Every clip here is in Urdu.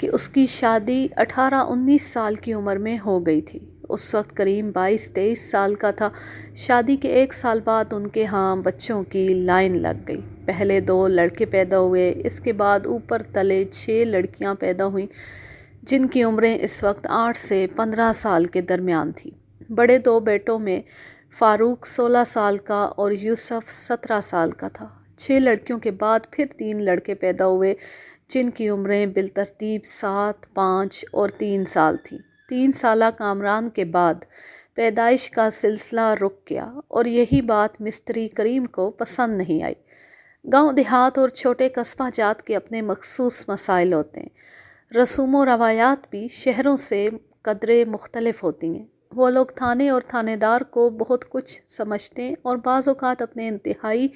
کہ اس کی شادی 18-19 سال کی عمر میں ہو گئی تھی۔ اس وقت کریم 22-23 سال کا تھا۔ شادی کے 1 سال بعد ان کے ہاں بچوں کی لائن لگ گئی۔ پہلے 2 لڑکے پیدا ہوئے، اس کے بعد اوپر تلے 6 لڑکیاں پیدا ہوئیں، جن کی عمریں اس وقت 8 سے 15 سال کے درمیان تھی۔ بڑے 2 بیٹوں میں فاروق 16 سال کا اور یوسف 17 سال کا تھا۔ 6 لڑکیوں کے بعد پھر 3 لڑکے پیدا ہوئے، جن کی عمریں بالترتیب 7، 5 اور 3 سال تھیں۔ 3 سالہ کامران کے بعد پیدائش کا سلسلہ رک گیا، اور یہی بات مستری کریم کو پسند نہیں آئی۔ گاؤں دیہات اور چھوٹے قصبہ جات کے اپنے مخصوص مسائل ہوتے ہیں۔ رسوم و روایات بھی شہروں سے قدرے مختلف ہوتی ہیں۔ وہ لوگ تھانے اور تھانے دار کو بہت کچھ سمجھتے ہیں، اور بعض اوقات اپنے انتہائی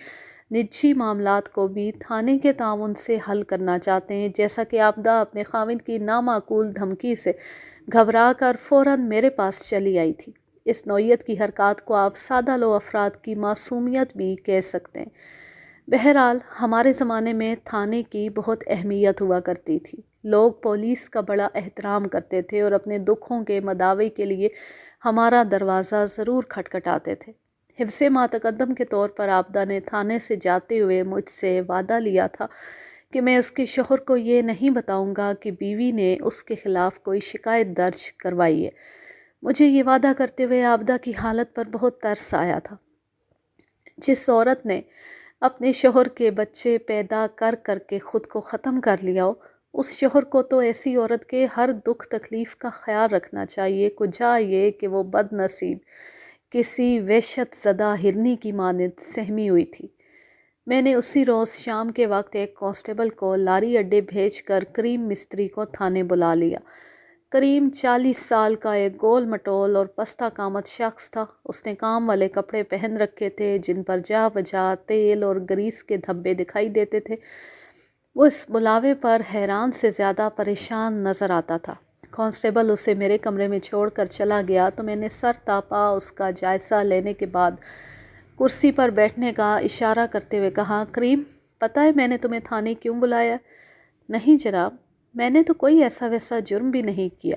نجی معاملات کو بھی تھانے کے تعاون سے حل کرنا چاہتے ہیں، جیسا کہ عابدہ اپنے خاوند کی نامعقول دھمکی سے گھبرا کر فوراً میرے پاس چلی آئی تھی۔ اس نوعیت کی حرکات کو آپ سادہ لو افراد کی معصومیت بھی کہہ سکتے ہیں۔ بہرحال ہمارے زمانے میں تھانے کی بہت اہمیت ہوا کرتی تھی۔ لوگ پولیس کا بڑا احترام کرتے تھے اور اپنے دکھوں کے مداوع کے لیے ہمارا دروازہ ضرور کھٹکھٹاتے تھے۔ حفظ ما تقدم کے طور پر عابدہ نے تھانے سے جاتے ہوئے مجھ سے وعدہ لیا تھا کہ میں اس کے شوہر کو یہ نہیں بتاؤں گا کہ بیوی نے اس کے خلاف کوئی شکایت درج کروائی ہے۔ مجھے یہ وعدہ کرتے ہوئے عابدہ کی حالت پر بہت ترس آیا تھا۔ جس عورت نے اپنے شوہر کے بچے پیدا کر کر کے خود کو ختم کر لیا ہو، اس شوہر کو تو ایسی عورت کے ہر دکھ تکلیف کا خیال رکھنا چاہیے، کجا یہ کہ وہ بد نصیب کسی وحشت زدہ ہرنی کی مانند سہمی ہوئی تھی۔ میں نے اسی روز شام کے وقت ایک کانسٹیبل کو لاری اڈے بھیج کر کریم مستری کو تھانے بلا لیا۔ کریم 40 سال کا ایک گول مٹول اور پستہ قامت شخص تھا۔ اس نے کام والے کپڑے پہن رکھے تھے، جن پر جا بجا تیل اور گریس کے دھبے دکھائی دیتے تھے۔ وہ اس بلاوے پر حیران سے زیادہ پریشان نظر آتا تھا۔ کانسٹیبل اسے میرے کمرے میں چھوڑ کر چلا گیا تو میں نے سر تاپا اس کا جائزہ لینے کے بعد کرسی پر بیٹھنے کا اشارہ کرتے ہوئے کہا، کریم، پتہ ہے میں نے تمہیں تھانے کیوں بلایا؟ نہیں جناب، میں نے تو کوئی ایسا ویسا جرم بھی نہیں کیا۔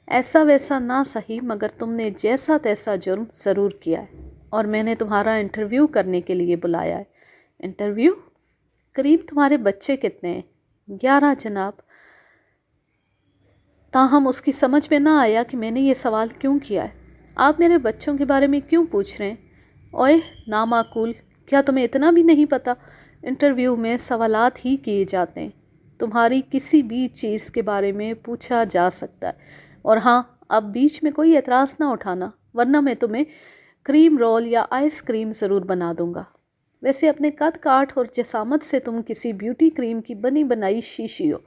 ایسا ویسا نہ صحیح، مگر تم نے جیسا تیسا جرم ضرور کیا ہے، اور میں نے تمہارا انٹرویو کرنے کے لیے بلایا ہے۔ انٹرویو؟ کریم، تمہارے بچے کتنے ہیں؟ 11 جناب۔ تاہم اس کی سمجھ میں نہ آیا کہ میں نے یہ سوال کیوں کیا ہے۔ آپ میرے بچوں کے بارے میں کیوں پوچھ رہے ہیں؟ اوئے نامعقول، کیا تمہیں اتنا بھی نہیں پتہ؟ انٹرویو میں سوالات ہی کیے جاتے ہیں، تمہاری کسی بھی چیز کے بارے میں پوچھا جا سکتا ہے، اور ہاں، اب بیچ میں کوئی اعتراض نہ اٹھانا، ورنہ میں تمہیں کریم رول یا آئس کریم ضرور بنا دوں گا۔ ویسے اپنے قد کاٹ اور جسامت سے تم کسی بیوٹی کریم کی بنی بنائی شیشی ہو،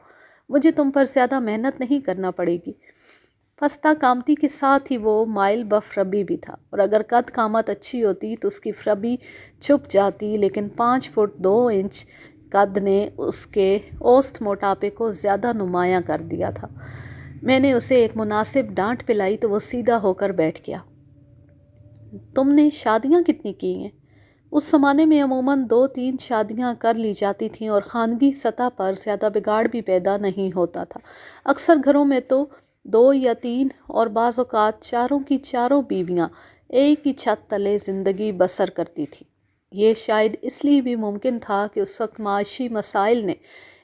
مجھے تم پر زیادہ محنت نہیں کرنا پڑے گی۔ پستہ قامتی کے ساتھ ہی وہ مائل بفربی بھی تھا، اور اگر قد قامت اچھی ہوتی تو اس کی فربی چھپ جاتی، لیکن 5 فٹ 2 انچ قد نے اس کے اوسط موٹاپے کو زیادہ نمایاں کر دیا تھا۔ میں نے اسے ایک مناسب ڈانٹ پلائی تو وہ سیدھا ہو کر بیٹھ گیا۔ تم نے شادیاں کتنی کی ہیں؟ اس زمانے میں عموماً 2-3 شادیاں کر لی جاتی تھیں، اور خاندگی سطح پر زیادہ بگاڑ بھی پیدا نہیں ہوتا تھا۔ اکثر گھروں میں تو 2 یا 3 اور بعض اوقات 4 کی 4 بیویاں ایک ہی چھت تلے زندگی بسر کرتی تھیں۔ یہ شاید اس لیے بھی ممکن تھا کہ اس وقت معاشی مسائل نے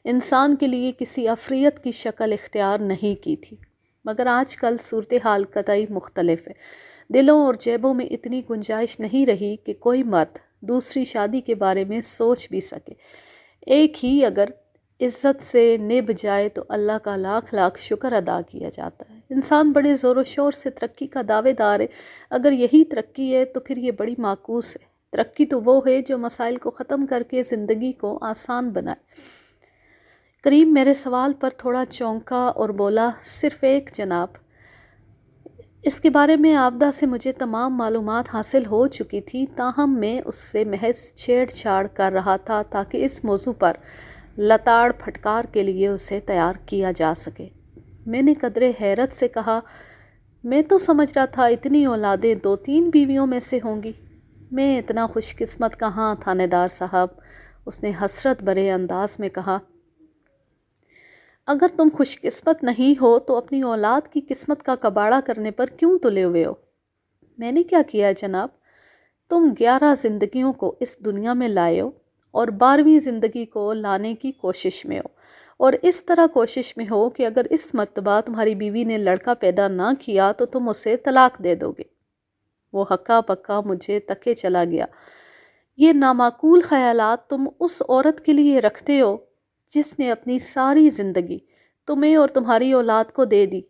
انسان کے لیے کسی افریت کی شکل اختیار نہیں کی تھی، مگر آج کل صورتحال قطعی مختلف ہے۔ دلوں اور جیبوں میں اتنی گنجائش نہیں رہی کہ کوئی مرد دوسری شادی کے بارے میں سوچ بھی سکے۔ ایک ہی اگر عزت سے نبھ جائے تو اللہ کا لاکھ لاکھ شکر ادا کیا جاتا ہے۔ انسان بڑے زور و شور سے ترقی کا دعوے دار ہے۔ اگر یہی ترقی ہے تو پھر یہ بڑی معکوس ہے۔ ترقی تو وہ ہے جو مسائل کو ختم کر کے زندگی کو آسان بنائے۔ کریم میرے سوال پر تھوڑا چونکا اور بولا، صرف ایک جناب۔ اس کے بارے میں عابدہ سے مجھے تمام معلومات حاصل ہو چکی تھی، تاہم میں اس سے محض چھیڑ چھاڑ کر رہا تھا تاکہ اس موضوع پر لتاڑ پھٹکار کے لیے اسے تیار کیا جا سکے۔ میں نے قدرے حیرت سے کہا، میں تو سمجھ رہا تھا اتنی اولادیں 2-3 بیویوں میں سے ہوں گی۔ میں اتنا خوش قسمت کہاں تھانے دار صاحب، اس نے حسرت بھرے انداز میں کہا۔ اگر تم خوش قسمت نہیں ہو تو اپنی اولاد کی قسمت کا کباڑہ کرنے پر کیوں تلے ہوئے ہو؟ میں نے کیا کیا جناب؟ تم 11 زندگیوں کو اس دنیا میں لائے ہو اور 12ویں زندگی کو لانے کی کوشش میں ہو، اور اس طرح کوشش میں ہو کہ اگر اس مرتبہ تمہاری بیوی نے لڑکا پیدا نہ کیا تو تم اسے طلاق دے دو گے۔ وہ ہکا پکا مجھے تکے چلا گیا۔ یہ نامعقول خیالات تم اس عورت کے لیے رکھتے ہو جس نے اپنی ساری زندگی تمہیں اور تمہاری اولاد کو دے دی؟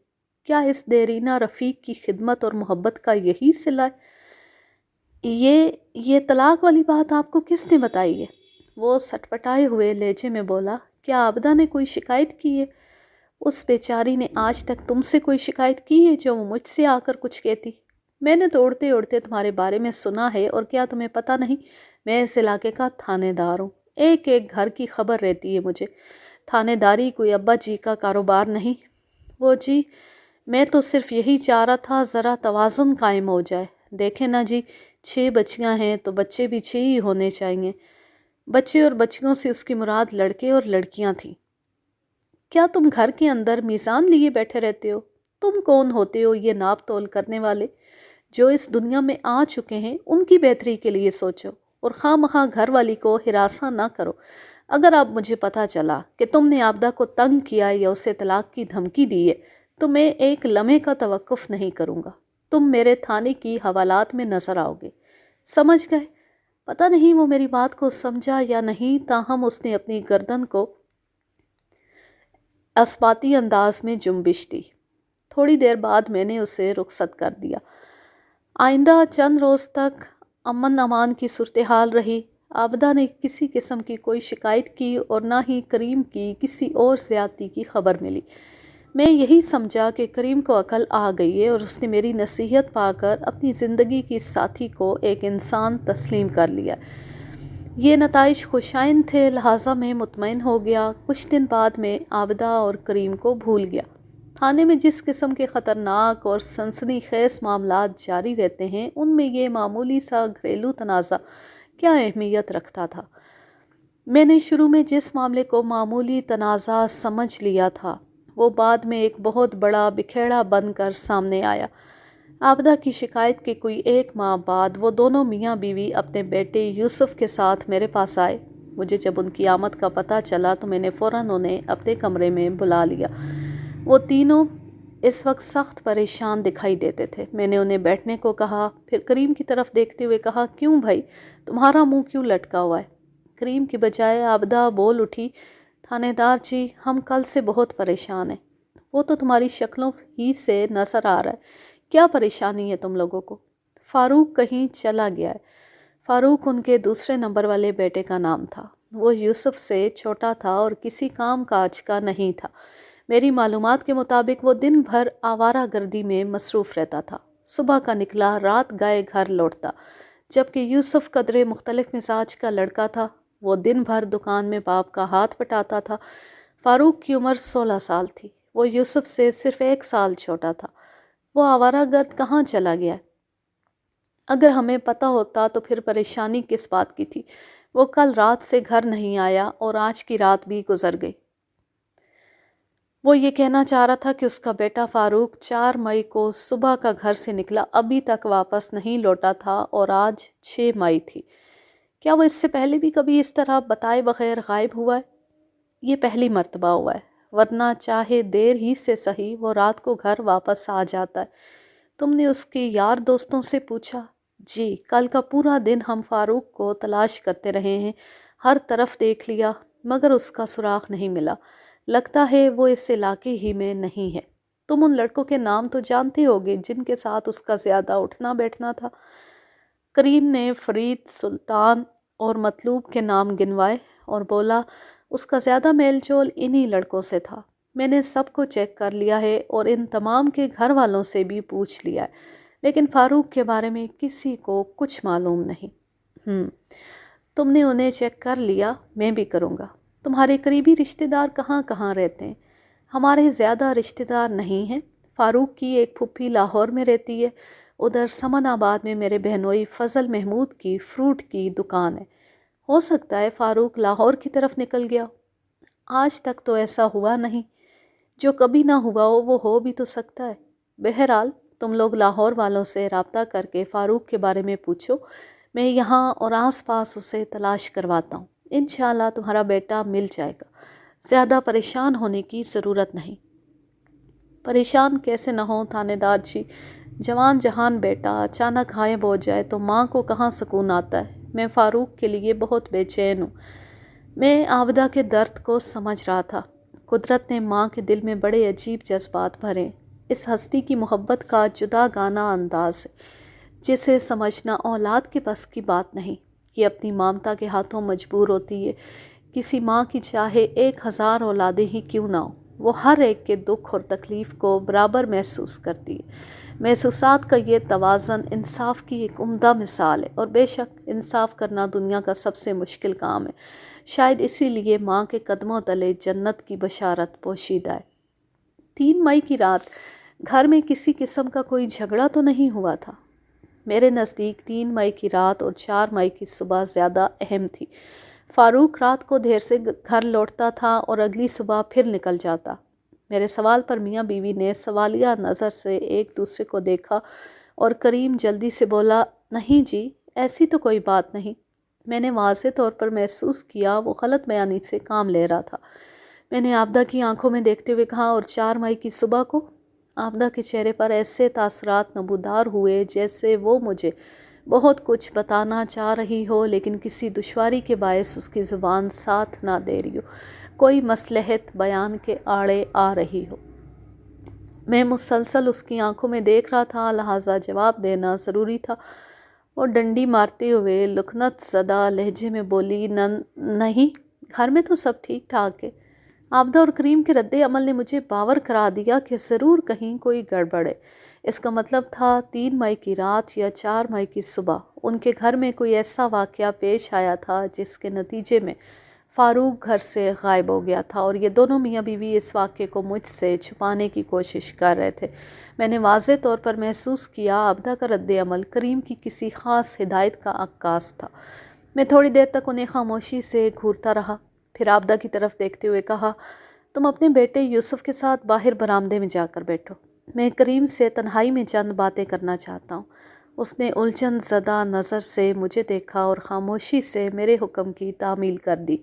کیا اس دیرینہ رفیق کی خدمت اور محبت کا یہی صلہ ہے؟ یہ طلاق والی بات آپ کو کس نے بتائی ہے؟ وہ سٹپٹائے ہوئے لہجے میں بولا۔ کیا عابدہ نے کوئی شکایت کی ہے؟ اس بیچاری نے آج تک تم سے کوئی شکایت کی ہے جو وہ مجھ سے آ کر کچھ کہتی؟ میں نے تو اڑتے اڑتے تمہارے بارے میں سنا ہے، اور کیا تمہیں پتہ نہیں میں اس علاقے کا تھانے دار ہوں؟ ایک ایک گھر کی خبر رہتی ہے مجھے۔ تھانے داری کوئی ابا جی کا کاروبار نہیں۔ وہ جی، میں تو صرف یہی چاہ رہا تھا ذرا توازن قائم ہو جائے۔ دیکھیں نا جی، 6 بچیاں ہیں تو بچے بھی 6 ہی ہونے چاہیے۔ بچے اور بچیوں سے اس کی مراد لڑکے اور لڑکیاں تھیں۔ کیا تم گھر کے اندر میزان لیے بیٹھے رہتے ہو؟ تم کون ہوتے ہو یہ ناپ تول کرنے والے؟ جو اس دنیا میں آ چکے ہیں ان کی بہتری کے لیے سوچو، اور خواہ مخواہ گھر والی کو ہراساں نہ کرو۔ اگر اب مجھے پتہ چلا کہ تم نے عابدہ کو تنگ کیا یا اسے طلاق کی دھمکی دی ہے تو میں ایک لمحے کا توقف نہیں کروں گا۔ تم میرے تھانے کی حوالات میں نظر آؤ گے، سمجھ گئے؟ پتہ نہیں وہ میری بات کو سمجھا یا نہیں، تاہم اس نے اپنی گردن کو اسباتی انداز میں جنبش دی۔ تھوڑی دیر بعد میں نے اسے رخصت کر دیا۔ آئندہ چند روز تک امن امان کی صورتحال رہی۔ عابدہ نے کسی قسم کی کوئی شکایت کی اور نہ ہی کریم کی کسی اور زیادتی کی خبر ملی۔ میں یہی سمجھا کہ کریم کو عقل آ گئی ہے اور اس نے میری نصیحت پا کر اپنی زندگی کی ساتھی کو ایک انسان تسلیم کر لیا۔ یہ نتائج خوشائن تھے، لہٰذا میں مطمئن ہو گیا۔ کچھ دن بعد میں عابدہ اور کریم کو بھول گیا۔ تھانے میں جس قسم کے خطرناک اور سنسنی خیز معاملات جاری رہتے ہیں، ان میں یہ معمولی سا گھریلو تنازع کیا اہمیت رکھتا تھا؟ میں نے شروع میں جس معاملے کو معمولی تنازع سمجھ لیا تھا وہ بعد میں ایک بہت بڑا بکھیڑا بن کر سامنے آیا۔ عابدہ کی شکایت کے کوئی 1 ماہ بعد وہ دونوں میاں بیوی اپنے بیٹے یوسف کے ساتھ میرے پاس آئے۔ مجھے جب ان کی آمد کا پتہ چلا تو میں نے فوراً انہیں اپنے کمرے میں بلا لیا۔ وہ تینوں اس وقت سخت پریشان دکھائی دیتے تھے۔ میں نے انہیں بیٹھنے کو کہا، پھر کریم کی طرف دیکھتے ہوئے کہا، کیوں بھائی، تمہارا منہ کیوں لٹکا ہوا ہے؟ کریم کی بجائے عابدہ بول اٹھی، تھانے دار جی، ہم کل سے بہت پریشان ہیں۔ وہ تو تمہاری شکلوں ہی سے نظر آ رہا ہے۔ کیا پریشانی ہے تم لوگوں کو؟ فاروق کہیں چلا گیا ہے۔ فاروق ان کے دوسرے نمبر والے بیٹے کا نام تھا۔ وہ یوسف سے چھوٹا تھا اور کسی کام کاج کا نہیں تھا۔ میری معلومات کے مطابق وہ دن بھر آوارہ گردی میں مصروف رہتا تھا۔ صبح کا نکلا، رات گئے گھر لوٹتا۔ جبکہ یوسف قدرے مختلف مزاج کا لڑکا تھا۔ وہ دن بھر دکان میں باپ کا ہاتھ بٹاتا تھا۔ فاروق کی عمر 16 سال تھی۔ وہ یوسف سے صرف 1 سال چھوٹا تھا۔ وہ آوارہ گرد کہاں چلا گیا؟ اگر ہمیں پتہ ہوتا تو پھر پریشانی کس بات کی تھی؟ وہ کل رات سے گھر نہیں آیا اور آج کی رات بھی گزر گئی۔ وہ یہ کہنا چاہ رہا تھا کہ اس کا بیٹا فاروق 4 مئی کو صبح کا گھر سے نکلا، ابھی تک واپس نہیں لوٹا تھا، اور آج 6 مئی تھی۔ کیا وہ اس سے پہلے بھی کبھی اس طرح بتائے بغیر غائب ہوا ہے؟ یہ پہلی مرتبہ ہوا ہے، ورنہ چاہے دیر ہی سے صحیح وہ رات کو گھر واپس آ جاتا ہے۔ تم نے اس کے یار دوستوں سے پوچھا؟ جی، کل کا پورا دن ہم فاروق کو تلاش کرتے رہے ہیں، ہر طرف دیکھ لیا، مگر اس کا سراغ نہیں ملا۔ لگتا ہے وہ اس علاقے ہی میں نہیں ہے۔ تم ان لڑکوں کے نام تو جانتے ہوگے جن کے ساتھ اس کا زیادہ اٹھنا بیٹھنا تھا؟ کریم نے فرید، سلطان اور مطلوب کے نام گنوائے اور بولا، اس کا زیادہ میل جول انہی لڑکوں سے تھا۔ میں نے سب کو چیک کر لیا ہے اور ان تمام کے گھر والوں سے بھی پوچھ لیا ہے، لیکن فاروق کے بارے میں کسی کو کچھ معلوم نہیں۔ تم نے انہیں چیک کر لیا، میں بھی کروں گا۔ تمہارے قریبی رشتہ دار کہاں کہاں رہتے ہیں؟ ہمارے زیادہ رشتہ دار نہیں ہیں۔ فاروق کی ایک پھپھی لاہور میں رہتی ہے، ادھر سمن آباد میں میرے بہنوئی فضل محمود کی فروٹ کی دکان ہے۔ ہو سکتا ہے فاروق لاہور کی طرف نکل گیا۔ آج تک تو ایسا ہوا نہیں۔ جو کبھی نہ ہوا ہو بھی تو سکتا ہے۔ بہرحال تم لوگ لاہور والوں سے رابطہ کر کے فاروق کے بارے میں پوچھو، میں یہاں اور آس پاس اسے تلاش کرواتا ہوں، انشاءاللہ تمہارا بیٹا مل جائے گا، زیادہ پریشان ہونے کی ضرورت نہیں۔ پریشان کیسے نہ ہوں تھانے دار جی، جوان جہان بیٹا اچانک غائب ہو جائے تو ماں کو کہاں سکون آتا ہے۔ میں فاروق کے لیے بہت بے چین ہوں۔ میں عابدہ کے درد کو سمجھ رہا تھا۔ قدرت نے ماں کے دل میں بڑے عجیب جذبات بھرے۔ اس ہستی کی محبت کا جدا گانا انداز ہے جسے سمجھنا اولاد کے بس کی بات نہیں۔ یہ اپنی مامتا کے ہاتھوں مجبور ہوتی ہے۔ کسی ماں کی چاہے 1000 اولادیں ہی کیوں نہ ہوں، وہ ہر ایک کے دکھ اور تکلیف کو برابر محسوس کرتی ہے۔ محسوسات کا یہ توازن انصاف کی ایک عمدہ مثال ہے، اور بے شک انصاف کرنا دنیا کا سب سے مشکل کام ہے۔ شاید اسی لیے ماں کے قدموں تلے جنت کی بشارت پوشیدہ ہے۔ 3 مئی کی رات گھر میں کسی قسم کا کوئی جھگڑا تو نہیں ہوا تھا۔ میرے نزدیک 3 مئی کی رات اور 4 مئی کی صبح زیادہ اہم تھی۔ فاروق رات کو دیر سے گھر لوٹتا تھا اور اگلی صبح پھر نکل جاتا۔ میرے سوال پر میاں بیوی نے سوالیہ نظر سے ایک دوسرے کو دیکھا اور کریم جلدی سے بولا، نہیں جی، ایسی تو کوئی بات نہیں۔ میں نے واضح طور پر محسوس کیا وہ غلط بیانی سے کام لے رہا تھا۔ میں نے عابدہ کی آنکھوں میں دیکھتے ہوئے کہا، اور 4 مئی کی صبح کو؟ عابدہ کے چہرے پر ایسے تاثرات نمودار ہوئے جیسے وہ مجھے بہت کچھ بتانا چاہ رہی ہو، لیکن کسی دشواری کے باعث اس کی زبان ساتھ نہ دے رہی ہو، کوئی مصلحت بیان کے آڑے آ رہی ہو۔ میں مسلسل اس کی آنکھوں میں دیکھ رہا تھا، لہٰذا جواب دینا ضروری تھا۔ اور ڈنڈی مارتے ہوئے لکنت زدہ لہجے میں بولی، نہیں، گھر میں تو سب ٹھیک ٹھاک ہے۔ عابدہ اور کریم کے رد عمل نے مجھے باور کرا دیا کہ ضرور کہیں کوئی گڑبڑ ہے۔ اس کا مطلب تھا 3 مئی کی رات یا 4 مئی کی صبح ان کے گھر میں کوئی ایسا واقعہ پیش آیا تھا جس کے نتیجے میں فاروق گھر سے غائب ہو گیا تھا، اور یہ دونوں میاں بیوی اس واقعے کو مجھ سے چھپانے کی کوشش کر رہے تھے۔ میں نے واضح طور پر محسوس کیا عابدہ کا رد عمل کریم کی کسی خاص ہدایت کا عکاس تھا۔ میں تھوڑی دیر تک انہیں خاموشی سے گھورتا رہا، پھر عابدہ کی طرف دیکھتے ہوئے کہا، تم اپنے بیٹے یوسف کے ساتھ باہر برآمدے میں جا کر بیٹھو، میں کریم سے تنہائی میں چند باتیں کرنا چاہتا ہوں۔ اس نے الجھن زدہ نظر سے مجھے دیکھا اور خاموشی سے میرے حکم کی تعمیل کر دی۔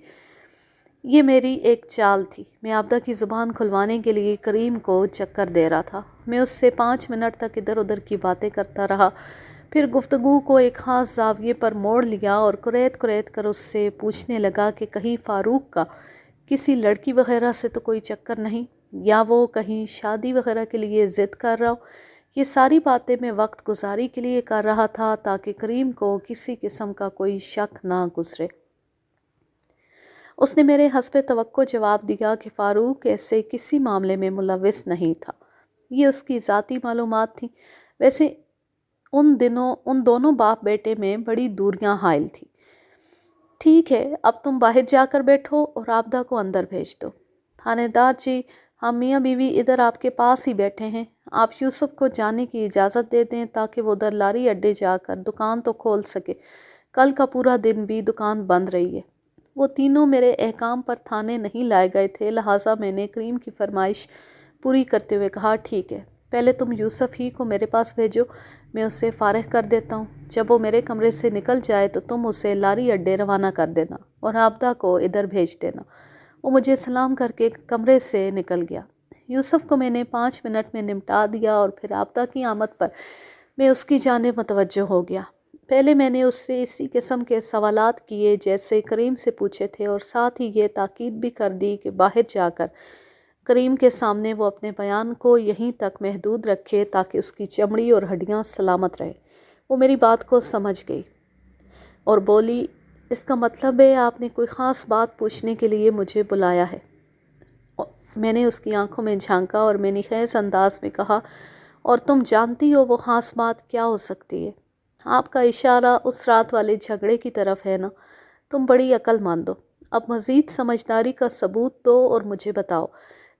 یہ میری ایک چال تھی۔ میں عابدہ کی زبان کھلوانے کے لیے کریم کو چکر دے رہا تھا۔ میں اس سے 5 منٹ تک ادھر ادھر کی باتیں کرتا رہا، پھر گفتگو کو ایک خاص زاویے پر موڑ لیا اور کریت کر اس سے پوچھنے لگا کہ کہیں فاروق کا کسی لڑکی وغیرہ سے تو کوئی چکر نہیں، یا وہ کہیں شادی وغیرہ کے لیے ضد کر رہا ہو۔ یہ ساری باتیں میں وقت گزاری کے لیے کر رہا تھا تاکہ کریم کو کسی قسم کا کوئی شک نہ گزرے۔ اس نے میرے حسب توقع جواب دیا کہ فاروق ایسے کسی معاملے میں ملوث نہیں تھا، یہ اس کی ذاتی معلومات تھیں۔ ویسے ان دونوں باپ بیٹے میں بڑی دوریاں حائل تھیں۔ ٹھیک ہے، اب تم باہر جا کر بیٹھو اور عابدہ کو اندر بھیج دو۔ تھانے دار جی، ہم میاں بیوی ادھر آپ کے پاس ہی بیٹھے ہیں، آپ یوسف کو جانے کی اجازت دے دیں تاکہ وہ ادھر لاری اڈے جا کر دکان تو کھول سکے، کل کا پورا دن بھی دکان بند رہی ہے۔ وہ تینوں میرے احکام پر تھانے نہیں لائے گئے تھے، لہٰذا میں نے کریم کی فرمائش پوری کرتے ہوئے کہا، ٹھیک ہے، پہلے تم یوسف ہی کو میرے پاس بھیجو، میں اسے فارغ کر دیتا ہوں۔ جب وہ میرے کمرے سے نکل جائے تو تم اسے لاری اڈے روانہ کر دینا اور عابدہ کو ادھر بھیج دینا۔ وہ مجھے سلام کر کے کمرے سے نکل گیا۔ یوسف کو میں نے 5 منٹ میں نمٹا دیا اور پھر عابدہ کی آمد پر میں اس کی جانب متوجہ ہو گیا۔ پہلے میں نے اس سے اسی قسم کے سوالات کیے جیسے کریم سے پوچھے تھے، اور ساتھ ہی یہ تاکید بھی کر دی کہ باہر جا کر کریم کے سامنے وہ اپنے بیان کو یہیں تک محدود رکھے تاکہ اس کی چمڑی اور ہڈیاں سلامت رہیں۔ وہ میری بات کو سمجھ گئی اور بولی، اس کا مطلب ہے آپ نے کوئی خاص بات پوچھنے کے لیے مجھے بلایا ہے؟ میں نے اس کی آنکھوں میں جھانکا اور میں نے خیز انداز میں کہا، اور تم جانتی ہو وہ خاص بات کیا ہو سکتی ہے؟ آپ کا اشارہ اس رات والے جھگڑے کی طرف ہے نا؟ تم بڑی عقل مند ہو، اب مزید سمجھداری کا ثبوت دو اور مجھے بتاؤ،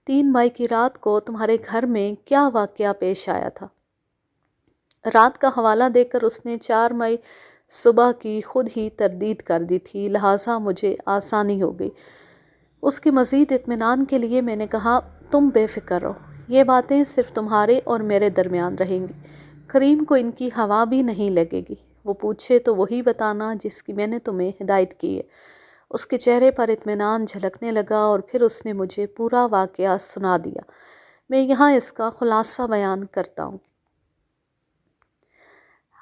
3 مئی کی رات کو تمہارے گھر میں کیا واقعہ پیش آیا تھا؟ رات کا حوالہ دے کر اس نے 4 مئی صبح کی خود ہی تردید کر دی تھی، لہٰذا مجھے آسانی ہو گئی۔ اس کے مزید اطمینان کے لیے میں نے کہا، تم بے فکر رہو، یہ باتیں صرف تمہارے اور میرے درمیان رہیں گی۔ کریم کو ان کی ہوا بھی نہیں لگے گی۔ وہ پوچھے تو وہی بتانا جس کی میں نے تمہیں ہدایت کی ہے۔ اس کے چہرے پر اطمینان جھلکنے لگا اور پھر اس نے مجھے پورا واقعہ سنا دیا۔ میں یہاں اس کا خلاصہ بیان کرتا ہوں۔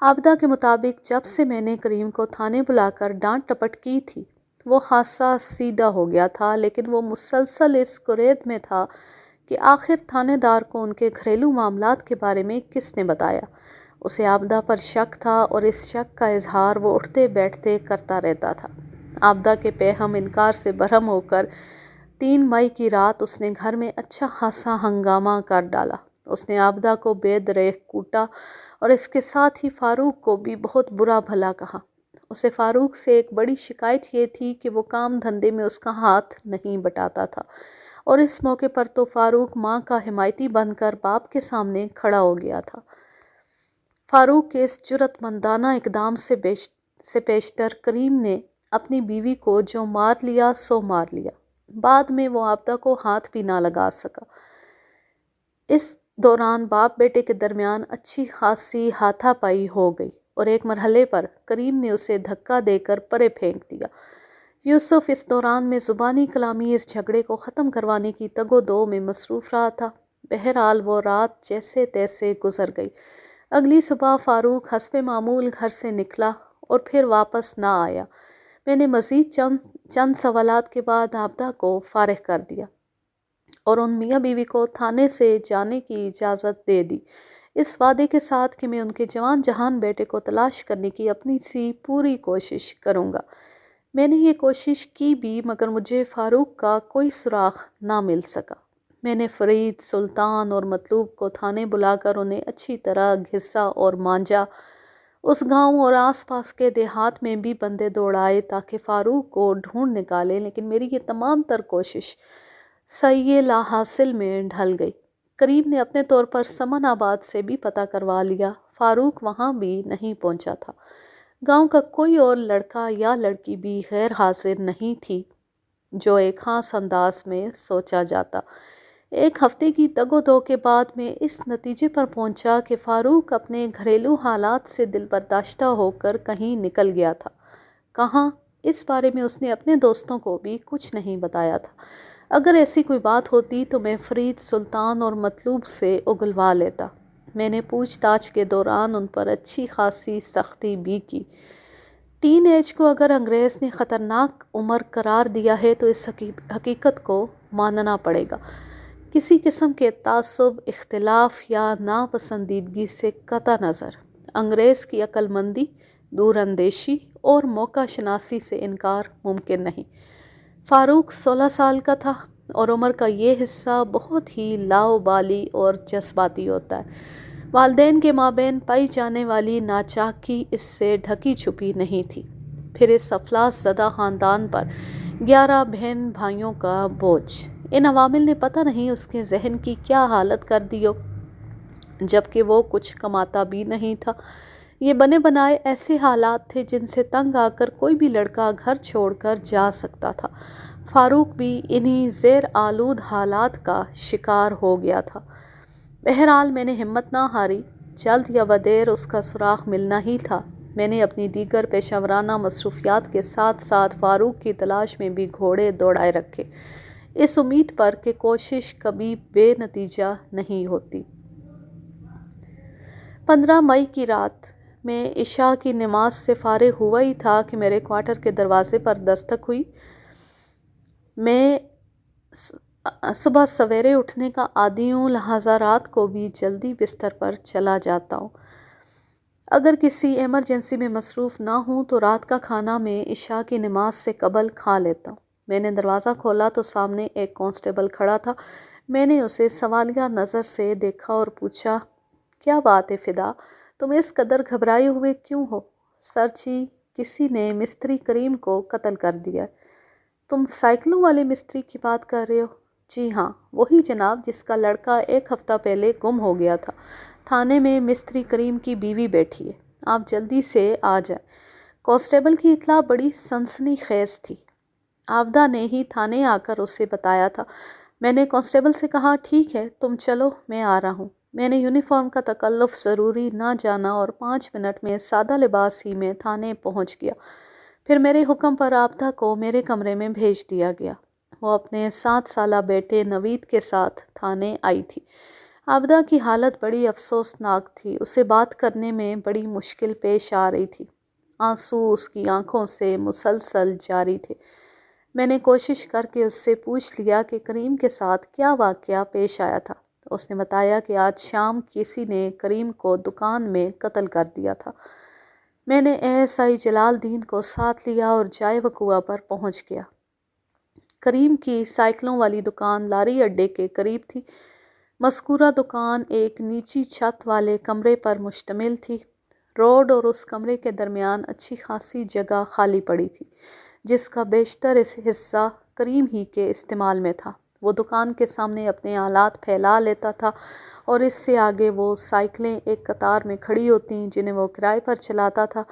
عابدہ کے مطابق جب سے میں نے کریم کو تھانے بلا کر ڈانٹ ٹپٹ کی تھی، وہ خاصا سیدھا ہو گیا تھا، لیکن وہ مسلسل اس گرید میں تھا کہ آخر تھانے دار کو ان کے گھریلو معاملات کے بارے میں کس نے بتایا۔ اسے عابدہ پر شک تھا اور اس شک کا اظہار وہ اٹھتے بیٹھتے کرتا رہتا تھا۔ عابدہ کے پیہم انکار سے برہم ہو کر 3 مئی کی رات اس نے گھر میں اچھا خاصا ہنگامہ کر ڈالا۔ اس نے عابدہ کو بے دریغ کوٹا اور اس کے ساتھ ہی فاروق کو بھی بہت برا بھلا کہا۔ اسے فاروق سے ایک بڑی شکایت یہ تھی کہ وہ کام دھندے میں اس کا ہاتھ نہیں بٹاتا تھا، اور اس موقع پر تو فاروق ماں کا حمایتی بن کر باپ کے سامنے کھڑا ہو گیا تھا۔ فاروق کے اس جرأت مندانہ اقدام سے پیشتر کریم نے اپنی بیوی کو جو مار لیا سو مار لیا۔ بعد میں وہ عابدہ کو ہاتھ بھی نہ لگا سکا۔ اس دوران باپ بیٹے کے درمیان اچھی خاصی ہاتھا پائی ہو گئی اور ایک مرحلے پر کریم نے اسے دھکا دے کر پرے پھینک دیا۔ یوسف اس دوران میں زبانی کلامی اس جھگڑے کو ختم کروانے کی تگ و دو میں مصروف رہا تھا۔ بہرحال وہ رات جیسے تیسے گزر گئی۔ اگلی صبح فاروق حسب معمول گھر سے نکلا اور پھر واپس نہ آیا۔ میں نے مزید چند سوالات کے بعد عابدہ کو فارغ کر دیا اور ان میاں بیوی کو تھانے سے جانے کی اجازت دے دی، اس وعدے کے ساتھ کہ میں ان کے جوان جہان بیٹے کو تلاش کرنے کی اپنی سی پوری کوشش کروں گا۔ میں نے یہ کوشش کی بھی، مگر مجھے فاروق کا کوئی سراغ نہ مل سکا۔ میں نے فرید، سلطان اور مطلوب کو تھانے بلا کر انہیں اچھی طرح گھسا اور مانجا۔ اس گاؤں اور آس پاس کے دیہات میں بھی بندے دوڑائے تاکہ فاروق کو ڈھونڈ نکالیں، لیکن میری یہ تمام تر کوشش سعی لا حاصل میں ڈھل گئی۔ کریم نے اپنے طور پر سمن آباد سے بھی پتہ کروا لیا، فاروق وہاں بھی نہیں پہنچا تھا۔ گاؤں کا کوئی اور لڑکا یا لڑکی بھی غیر حاضر نہیں تھی، جو ایک خاص انداز میں سوچا جاتا۔ ایک ہفتے کی تگ و دو کے بعد میں اس نتیجے پر پہنچا کہ فاروق اپنے گھریلو حالات سے دل برداشتہ ہو کر کہیں نکل گیا تھا۔ کہاں، اس بارے میں اس نے اپنے دوستوں کو بھی کچھ نہیں بتایا تھا۔ اگر ایسی کوئی بات ہوتی تو میں فرید، سلطان اور مطلوب سے اگلوا لیتا۔ میں نے پوچھ تاچھ کے دوران ان پر اچھی خاصی سختی بھی کی۔ ٹین ایج کو اگر انگریز نے خطرناک عمر قرار دیا ہے تو اس حقیقت کو ماننا پڑے گا۔ کسی قسم کے تعصب، اختلاف یا ناپسندیدگی سے قطع نظر انگریز کی عقل مندی، دور اندیشی اور موقع شناسی سے انکار ممکن نہیں۔ فاروق 16 سال کا تھا اور عمر کا یہ حصہ بہت ہی لاؤبالی اور جذباتی ہوتا ہے۔ والدین کے مابین پائی جانے والی ناچاکی اس سے ڈھکی چھپی نہیں تھی۔ پھر اس افلاس زدہ خاندان پر 11 بہن بھائیوں کا بوجھ، ان عوامل نے پتہ نہیں اس کے ذہن کی کیا حالت کر دی ہو، جبکہ وہ کچھ کماتا بھی نہیں تھا۔ یہ بنے بنائے ایسے حالات تھے جن سے تنگ آ کر کوئی بھی لڑکا گھر چھوڑ کر جا سکتا تھا۔ فاروق بھی انہی زیر آلود حالات کا شکار ہو گیا تھا۔ بہرحال میں نے ہمت نہ ہاری، جلد یا بدیر اس کا سراغ ملنا ہی تھا۔ میں نے اپنی دیگر پیشہ ورانہ مصروفیات کے ساتھ ساتھ فاروق کی تلاش میں بھی گھوڑے دوڑائے رکھے، اس امید پر کہ کوشش کبھی بے نتیجہ نہیں ہوتی۔ 15 مئی کی رات میں عشاء کی نماز سے فارغ ہوا ہی تھا کہ میرے کوارٹر کے دروازے پر دستک ہوئی۔ میں صبح سویرے اٹھنے کا عادی ہوں، لہٰذا رات کو بھی جلدی بستر پر چلا جاتا ہوں۔ اگر کسی ایمرجنسی میں مصروف نہ ہوں تو رات کا کھانا میں عشاء کی نماز سے قبل کھا لیتا ہوں۔ میں نے دروازہ کھولا تو سامنے ایک کانسٹیبل کھڑا تھا۔ میں نے اسے سوالیہ نظر سے دیکھا اور پوچھا، کیا بات ہے فدا، تم اس قدر گھبرائے ہوئے کیوں ہو؟ سر جی، کسی نے مستری کریم کو قتل کر دیا ہے۔ تم سائیکلوں والے مستری کی بات کر رہے ہو؟ جی ہاں، وہی جناب جس کا لڑکا 1 ہفتہ پہلے گم ہو گیا تھا۔ تھانے میں مستری کریم کی بیوی بیٹھی ہے، آپ جلدی سے آ جائیں۔ کانسٹیبل کی اطلاع بڑی سنسنی خیز تھی۔ عابدہ نے ہی تھانے آ کر اسے بتایا تھا۔ میں نے کانسٹیبل سے کہا ٹھیک ہے تم چلو میں آ رہا ہوں۔ میں نے یونیفارم کا تکلف ضروری نہ جانا اور 5 منٹ میں سادہ لباس ہی میں تھانے پہنچ گیا۔ پھر میرے حکم پر عابدہ کو میرے کمرے میں بھیج دیا گیا۔ وہ اپنے 7 سالہ بیٹے نوید کے ساتھ تھانے آئی تھی۔ عابدہ کی حالت بڑی افسوسناک تھی، اسے بات کرنے میں بڑی مشکل پیش آ رہی تھی، آنسو اس کی آنکھوں سے مسلسل جاری تھے۔ میں نے کوشش کر کے اس سے پوچھ لیا کہ کریم کے ساتھ کیا واقعہ پیش آیا تھا۔ اس نے بتایا کہ آج شام کسی نے کریم کو دکان میں قتل کر دیا تھا۔ میں نے ASI جلال الدین کو ساتھ لیا اور جائے وقوعہ پر پہنچ گیا۔ کریم کی سائیکلوں والی دکان لاری اڈے کے قریب تھی۔ مذکورہ دکان ایک نیچی چھت والے کمرے پر مشتمل تھی۔ روڈ اور اس کمرے کے درمیان اچھی خاصی جگہ خالی پڑی تھی، جس کا بیشتر حصہ کریم ہی کے استعمال میں تھا۔ وہ دکان کے سامنے اپنے آلات پھیلا لیتا تھا اور اس سے آگے وہ سائیکلیں ایک قطار میں کھڑی ہوتیں جنہیں وہ کرائے پر چلاتا تھا۔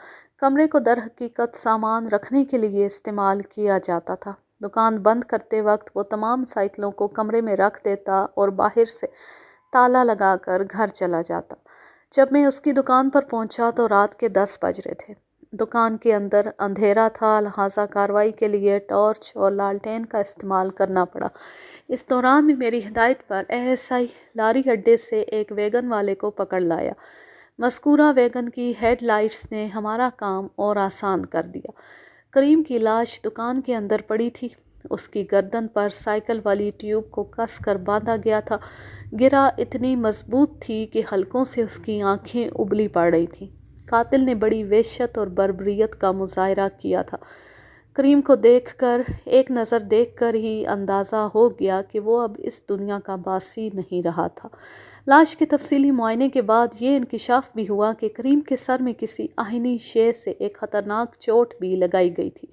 کمرے کو در حقیقت سامان رکھنے کے لیے استعمال کیا جاتا تھا۔ دکان بند کرتے وقت وہ تمام سائیکلوں کو کمرے میں رکھ دیتا اور باہر سے تالا لگا کر گھر چلا جاتا۔ جب میں اس کی دکان پر پہنچا تو رات کے 10 بج رہے تھے۔ دکان کے اندر اندھیرا تھا، لہٰذا کارروائی کے لیے ٹارچ اور لالٹین کا استعمال کرنا پڑا۔ اس دوران بھی میری ہدایت پر ASI لاری اڈے سے ایک ویگن والے کو پکڑ لایا۔ مذکورہ ویگن کی ہیڈ لائٹس نے ہمارا کام اور آسان کر دیا۔ کریم کی لاش دکان کے اندر پڑی تھی۔ اس کی گردن پر سائیکل والی ٹیوب کو کس کر باندھا گیا تھا۔ گرہ اتنی مضبوط تھی کہ حلقوں سے اس کی آنکھیں ابلی پڑ رہی تھیں۔ قاتل نے بڑی وحشت اور بربریت کا مظاہرہ کیا تھا۔ کریم کو دیکھ کر، ایک نظر دیکھ کر ہی اندازہ ہو گیا کہ وہ اب اس دنیا کا باسی نہیں رہا تھا۔ لاش کے تفصیلی معائنے کے بعد یہ انکشاف بھی ہوا کہ کریم کے سر میں کسی آہنی شے سے ایک خطرناک چوٹ بھی لگائی گئی تھی۔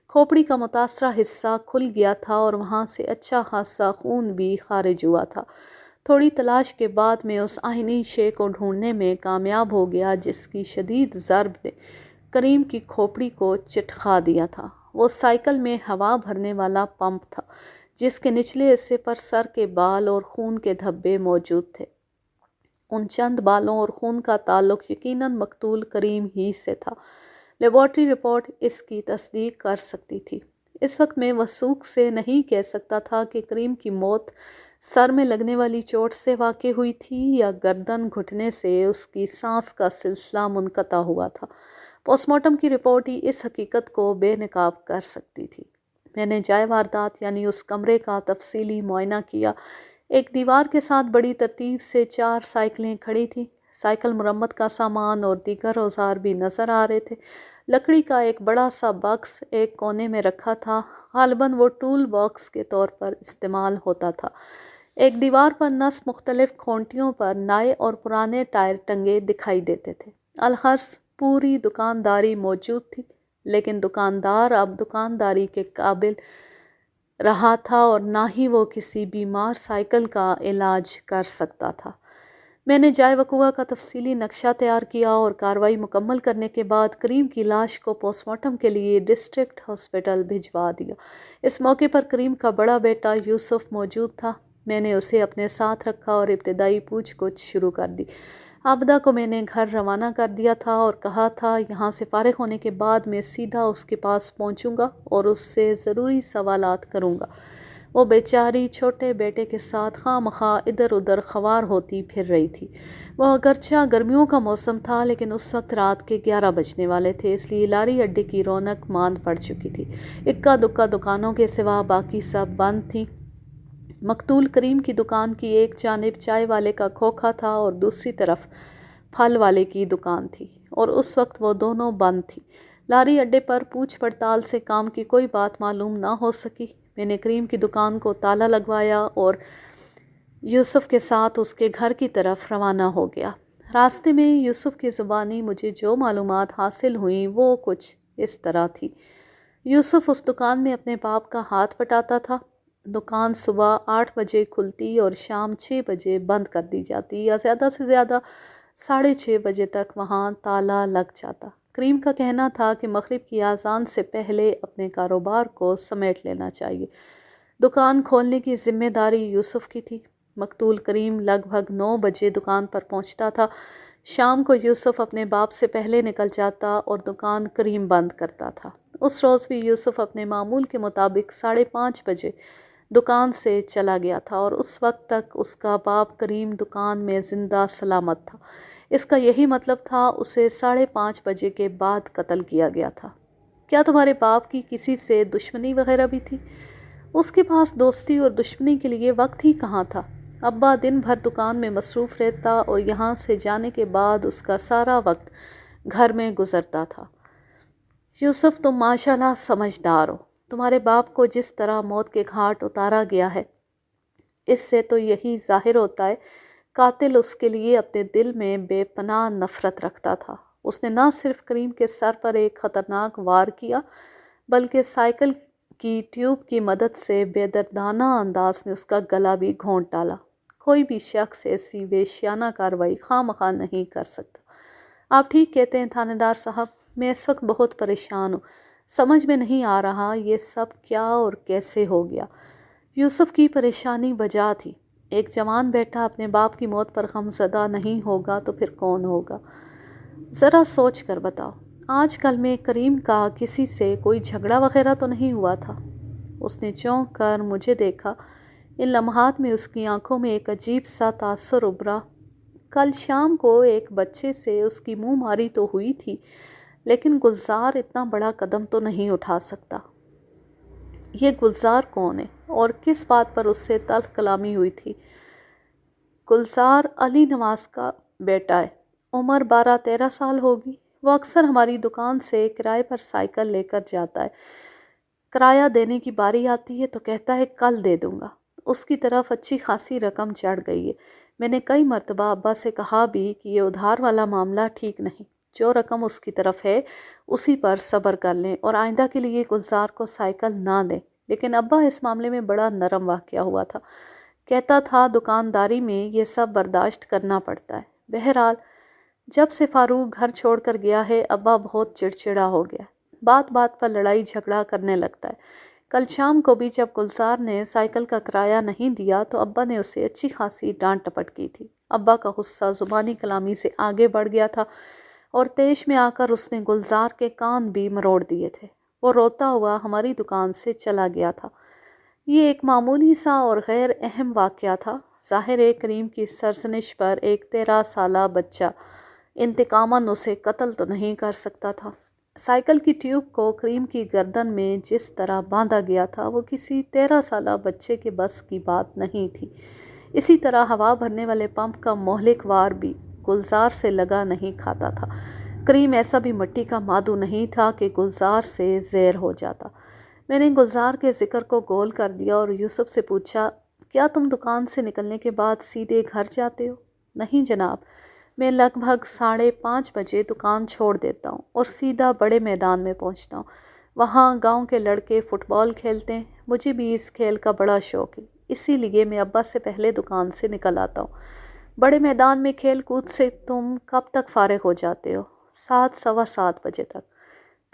کھوپڑی کا متاثرہ حصہ کھل گیا تھا اور وہاں سے اچھا خاصا خون بھی خارج ہوا تھا۔ تھوڑی تلاش کے بعد میں اس آہنی شے کو ڈھونڈنے میں کامیاب ہو گیا جس کی شدید ضرب نے کریم کی کھوپڑی کو چٹخا دیا تھا۔ وہ سائیکل میں ہوا بھرنے والا پمپ تھا جس کے نچلے حصے پر سر کے بال اور خون کے دھبے موجود تھے۔ ان چند بالوں اور خون کا تعلق یقیناً مقتول کریم ہی سے تھا۔ لیبارٹری رپورٹ اس کی تصدیق کر سکتی تھی۔ اس وقت میں وثوق سے نہیں کہہ سکتا تھا کہ کریم کی موت سر میں لگنے والی چوٹ سے واقع ہوئی تھی یا گردن گھٹنے سے اس کی سانس کا سلسلہ منقطع ہوا تھا۔ پوسٹ مارٹم کی رپورٹ ہی اس حقیقت کو بے نقاب کر سکتی تھی۔ میں نے جائے واردات یعنی اس کمرے کا تفصیلی معائنہ کیا۔ ایک دیوار کے ساتھ بڑی ترتیب سے 4 سائیکلیں کھڑی تھیں۔ سائیکل مرمت کا سامان اور دیگر اوزار بھی نظر آ رہے تھے۔ لکڑی کا ایک بڑا سا باکس ایک کونے میں رکھا تھا، غالباً وہ ٹول باکس کے طور پر استعمال ہوتا تھا۔ ایک دیوار پر نصب مختلف کھونٹیوں پر نئے اور پرانے ٹائر ٹنگے دکھائی دیتے تھے۔ الغرض پوری دکانداری موجود تھی، لیکن دکاندار اب دکانداری کے قابل رہا تھا اور نہ ہی وہ کسی بیمار سائیکل کا علاج کر سکتا تھا۔ میں نے جائے وقوعہ کا تفصیلی نقشہ تیار کیا اور کارروائی مکمل کرنے کے بعد کریم کی لاش کو پوسٹ مارٹم کے لیے ڈسٹرکٹ ہاسپٹل بھجوا دیا۔ اس موقع پر کریم کا بڑا بیٹا یوسف موجود تھا۔ میں نے اسے اپنے ساتھ رکھا اور ابتدائی پوچھ گچھ شروع کر دی۔ عابدہ کو میں نے گھر روانہ کر دیا تھا اور کہا تھا یہاں سے فارغ ہونے کے بعد میں سیدھا اس کے پاس پہنچوں گا اور اس سے ضروری سوالات کروں گا۔ وہ بیچاری چھوٹے بیٹے کے ساتھ خواہ مخواہ ادھر ادھر خوار ہوتی پھر رہی تھی۔ وہ اگرچہ گرمیوں کا موسم تھا لیکن اس وقت رات کے 11 بجنے والے تھے، اس لیے لاری اڈے کی رونق ماند پڑ چکی تھی۔ اکا دکا دکانوں کے سوا باقی سب بند تھیں۔ مقتول کریم کی دکان کی ایک جانب چائے والے کا کھوکھا تھا اور دوسری طرف پھل والے کی دکان تھی، اور اس وقت وہ دونوں بند تھی۔ لاری اڈے پر پوچھ پڑتال سے کام کی کوئی بات معلوم نہ ہو سکی۔ میں نے کریم کی دکان کو تالا لگوایا اور یوسف کے ساتھ اس کے گھر کی طرف روانہ ہو گیا۔ راستے میں یوسف کی زبانی مجھے جو معلومات حاصل ہوئیں وہ کچھ اس طرح تھی۔ یوسف اس دکان میں اپنے باپ کا ہاتھ بٹاتا تھا۔ دکان صبح 8 بجے کھلتی اور شام 6 بجے بند کر دی جاتی یا زیادہ سے زیادہ 6:30 بجے تک وہاں تالا لگ جاتا۔ کریم کا کہنا تھا کہ مغرب کی اذان سے پہلے اپنے کاروبار کو سمیٹ لینا چاہیے۔ دکان کھولنے کی ذمہ داری یوسف کی تھی۔ مقتول کریم لگ بھگ 9 بجے دکان پر پہنچتا تھا۔ شام کو یوسف اپنے باپ سے پہلے نکل جاتا اور دکان کریم بند کرتا تھا۔ اس روز بھی یوسف اپنے معمول کے مطابق 5:30 بجے دکان سے چلا گیا تھا اور اس وقت تک اس کا باپ کریم دکان میں زندہ سلامت تھا۔ اس کا یہی مطلب تھا اسے 5:30 بجے کے بعد قتل کیا گیا تھا۔ کیا تمہارے باپ کی کسی سے دشمنی وغیرہ بھی تھی؟ اس کے پاس دوستی اور دشمنی کے لیے وقت ہی کہاں تھا؟ ابا دن بھر دکان میں مصروف رہتا اور یہاں سے جانے کے بعد اس کا سارا وقت گھر میں گزرتا تھا۔ یوسف تم ماشاءاللہ سمجھدار ہو۔ تمہارے باپ کو جس طرح موت کے گھاٹ اتارا گیا ہے، اس سے تو یہی ظاہر ہوتا ہے قاتل اس کے لیے اپنے دل میں بے پناہ نفرت رکھتا تھا۔ اس نے نہ صرف کریم کے سر پر ایک خطرناک وار کیا بلکہ سائیکل کی ٹیوب کی مدد سے بے دردانہ انداز میں اس کا گلا بھی گھونٹ ڈالا۔ کوئی بھی شخص ایسی وحشیانہ کارروائی خواہ مخواہ نہیں کر سکتا۔ آپ ٹھیک کہتے ہیں تھانے دار صاحب، میں اس وقت بہت پریشان ہوں۔ سمجھ میں نہیں آ رہا یہ سب کیا اور کیسے ہو گیا۔ یوسف کی پریشانی بجا تھی۔ ایک جوان بیٹا اپنے باپ کی موت پر غمزدہ نہیں ہوگا تو پھر کون ہوگا؟ ذرا سوچ کر بتاؤ، آج کل میں کریم کا کسی سے کوئی جھگڑا وغیرہ تو نہیں ہوا تھا؟ اس نے چونک کر مجھے دیکھا۔ ان لمحات میں اس کی آنکھوں میں ایک عجیب سا تاثر ابھرا۔ کل شام کو ایک بچے سے اس کی منہ ماری تو ہوئی تھی، لیکن گلزار اتنا بڑا قدم تو نہیں اٹھا سکتا۔ یہ گلزار کون ہے اور کس بات پر اس سے تلخ کلامی ہوئی تھی؟ گلزار علی نواز کا بیٹا ہے، عمر 12-13 سال ہوگی۔ وہ اکثر ہماری دکان سے کرائے پر سائیکل لے کر جاتا ہے۔ کرایہ دینے کی باری آتی ہے تو کہتا ہے کل دے دوں گا۔ اس کی طرف اچھی خاصی رقم چڑھ گئی ہے۔ میں نے کئی مرتبہ ابا سے کہا بھی کہ یہ ادھار والا معاملہ ٹھیک نہیں، جو رقم اس کی طرف ہے اسی پر صبر کر لیں اور آئندہ کے لیے گلزار کو سائیکل نہ دیں، لیکن ابا اس معاملے میں بڑا نرم واقعہ ہوا تھا۔ کہتا تھا دکانداری میں یہ سب برداشت کرنا پڑتا ہے۔ بہرحال جب سے فاروق گھر چھوڑ کر گیا ہے ابا بہت چڑچڑا ہو گیا، بات بات پر لڑائی جھگڑا کرنے لگتا ہے۔ کل شام کو بھی جب گلزار نے سائیکل کا کرایہ نہیں دیا تو ابا نے اسے اچھی خاصی ڈانٹ ٹپٹ کی تھی۔ ابا کا غصہ زبانی کلامی سے آگے بڑھ گیا تھا اور طیش میں آ کر اس نے گلزار کے کان بھی مروڑ دیے تھے۔ وہ روتا ہوا ہماری دکان سے چلا گیا تھا۔ یہ ایک معمولی سا اور غیر اہم واقعہ تھا۔ ظاہر ہے کریم کی سرزنش پر ایک 13 سالہ بچہ انتقاماً اسے قتل تو نہیں کر سکتا تھا۔ سائیکل کی ٹیوب کو کریم کی گردن میں جس طرح باندھا گیا تھا وہ کسی 13 سالہ بچے کے بس کی بات نہیں تھی۔ اسی طرح ہوا بھرنے والے پمپ کا مہلک وار بھی گلزار سے لگا نہیں کھاتا تھا۔ کریم ایسا بھی مٹی کا مادو نہیں تھا کہ گلزار سے زہر ہو جاتا۔ میں نے گلزار کے ذکر کو گول کر دیا اور یوسف سے پوچھا، کیا تم دکان سے نکلنے کے بعد سیدھے گھر جاتے ہو؟ نہیں جناب، میں لگ بھگ 5:30 بجے دکان چھوڑ دیتا ہوں اور سیدھا بڑے میدان میں پہنچتا ہوں۔ وہاں گاؤں کے لڑکے فٹ بال کھیلتے ہیں، مجھے بھی اس کھیل کا بڑا شوق ہے، اسی لیے میں ابا سے پہلے دکان سے نکل آتا ہوں۔ بڑے میدان میں کھیل کود سے تم کب تک فارغ ہو جاتے ہو؟ 7 سوا 7 بجے تک۔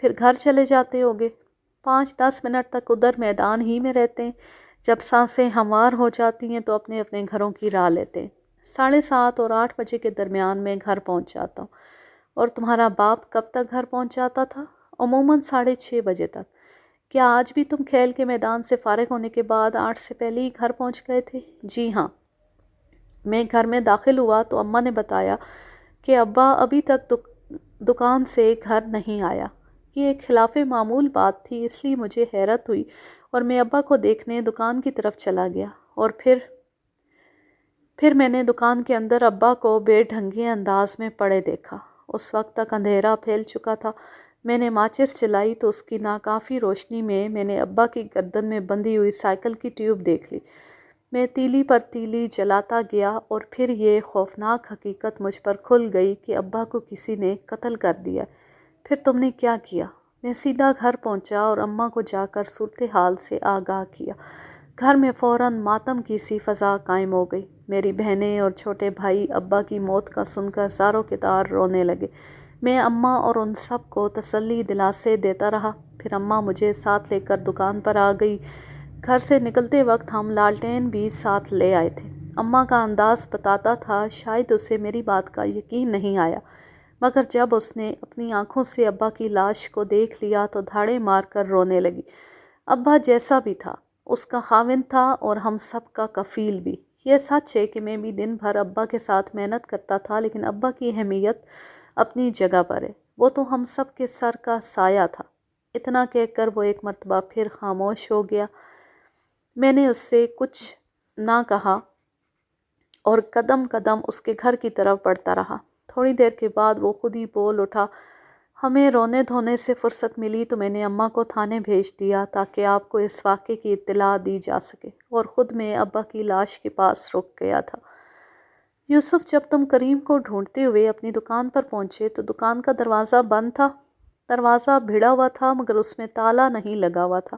پھر گھر چلے جاتے ہوگے؟ 5-10 منٹ تک ادھر میدان ہی میں رہتے ہیں، جب سانسیں ہموار ہو جاتی ہیں تو اپنے اپنے گھروں کی راہ لیتے ہیں۔ 7:30 اور 8 بجے کے درمیان میں گھر پہنچ جاتا ہوں۔ اور تمہارا باپ کب تک گھر پہنچ جاتا تھا؟ عموماً 6:30 بجے تک۔ کیا آج بھی تم کھیل کے میدان سے فارغ ہونے کے بعد 8 سے پہلے ہی گھر پہنچ گئے تھے؟ جی ہاں۔ میں گھر میں داخل ہوا تو اماں نے بتایا کہ ابا ابھی تک دکان سے گھر نہیں آیا۔ یہ ایک خلاف معمول بات تھی، اس لیے مجھے حیرت ہوئی اور میں ابا کو دیکھنے دکان کی طرف چلا گیا اور پھر میں نے دکان کے اندر ابا کو بے ڈھنگے انداز میں پڑے دیکھا۔ اس وقت تک اندھیرا پھیل چکا تھا۔ میں نے ماچس جلائی تو اس کی ناکافی روشنی میں نے ابا کی گردن میں بندھی ہوئی سائیکل کی ٹیوب دیکھ لی۔ میں تیلی پر تیلی جلاتا گیا اور پھر یہ خوفناک حقیقت مجھ پر کھل گئی کہ ابا کو کسی نے قتل کر دیا۔ پھر تم نے کیا کیا؟ میں سیدھا گھر پہنچا اور اماں کو جا کر صورتحال سے آگاہ کیا۔ گھر میں فوراً ماتم کی سی فضا قائم ہو گئی۔ میری بہنیں اور چھوٹے بھائی ابا کی موت کا سن کر زاروں کے تار رونے لگے۔ میں اماں اور ان سب کو تسلی دلاسے دیتا رہا۔ پھر اماں مجھے ساتھ لے کر دکان پر آ گئی۔ گھر سے نکلتے وقت ہم لالٹین بھی ساتھ لے آئے تھے۔ اماں کا انداز بتاتا تھا شاید اسے میری بات کا یقین نہیں آیا، مگر جب اس نے اپنی آنکھوں سے ابا کی لاش کو دیکھ لیا تو دھاڑے مار کر رونے لگی۔ ابا جیسا بھی تھا اس کا خاوند تھا اور ہم سب کا کفیل بھی۔ یہ سچ ہے کہ میں بھی دن بھر ابا کے ساتھ محنت کرتا تھا، لیکن ابا کی اہمیت اپنی جگہ پر ہے، وہ تو ہم سب کے سر کا سایہ تھا۔ اتنا کہہ کر وہ ایک مرتبہ پھر خاموش ہو گیا۔ میں نے اس سے کچھ نہ کہا اور قدم قدم اس کے گھر کی طرف بڑھتا رہا۔ تھوڑی دیر کے بعد وہ خود ہی بول اٹھا، ہمیں رونے دھونے سے فرصت ملی تو میں نے اماں کو تھانے بھیج دیا تاکہ آپ کو اس واقعے کی اطلاع دی جا سکے، اور خود میں ابا کی لاش کے پاس رک گیا تھا۔ یوسف، جب تم کریم کو ڈھونڈتے ہوئے اپنی دکان پر پہنچے تو دکان کا دروازہ بند تھا۔ دروازہ بھیڑا ہوا تھا مگر اس میں تالا نہیں لگا ہوا تھا۔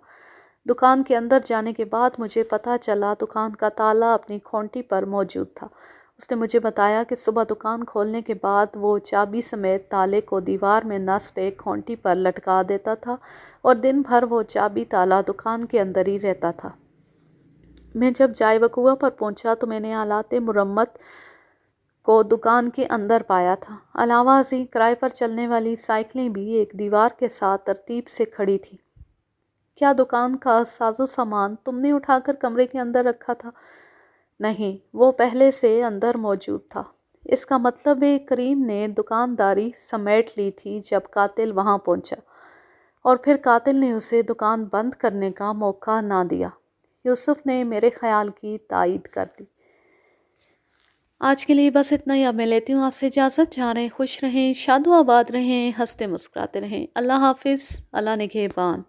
دکان کے اندر جانے کے بعد مجھے پتہ چلا دکان کا تالا اپنی کھونٹی پر موجود تھا۔ اس نے مجھے بتایا کہ صبح دکان کھولنے کے بعد وہ چابی سمیت تالے کو دیوار میں نصب ایک کھونٹی پر لٹکا دیتا تھا اور دن بھر وہ چابی تالا دکان کے اندر ہی رہتا تھا۔ میں جب جائے وقوع پر پہنچا تو میں نے آلات مرمت کو دکان کے اندر پایا تھا۔ علاوہ ازیں کرائے پر چلنے والی سائیکلیں بھی ایک دیوار کے ساتھ ترتیب سے کھڑی تھیں۔ کیا دکان کا ساز و سامان تم نے اٹھا کر کمرے کے اندر رکھا تھا؟ نہیں، وہ پہلے سے اندر موجود تھا۔ اس کا مطلب ہے کریم نے دکانداری سمیٹ لی تھی جب قاتل وہاں پہنچا، اور پھر قاتل نے اسے دکان بند کرنے کا موقع نہ دیا۔ یوسف نے میرے خیال کی تائید کر دی۔ آج کے لیے بس اتنا ہی، اب میں لیتی ہوں آپ سے اجازت۔ جہاں رہیں خوش رہیں، شاد و آباد رہیں، ہنستے مسکراتے رہیں۔ اللہ حافظ، اللہ نگہبان۔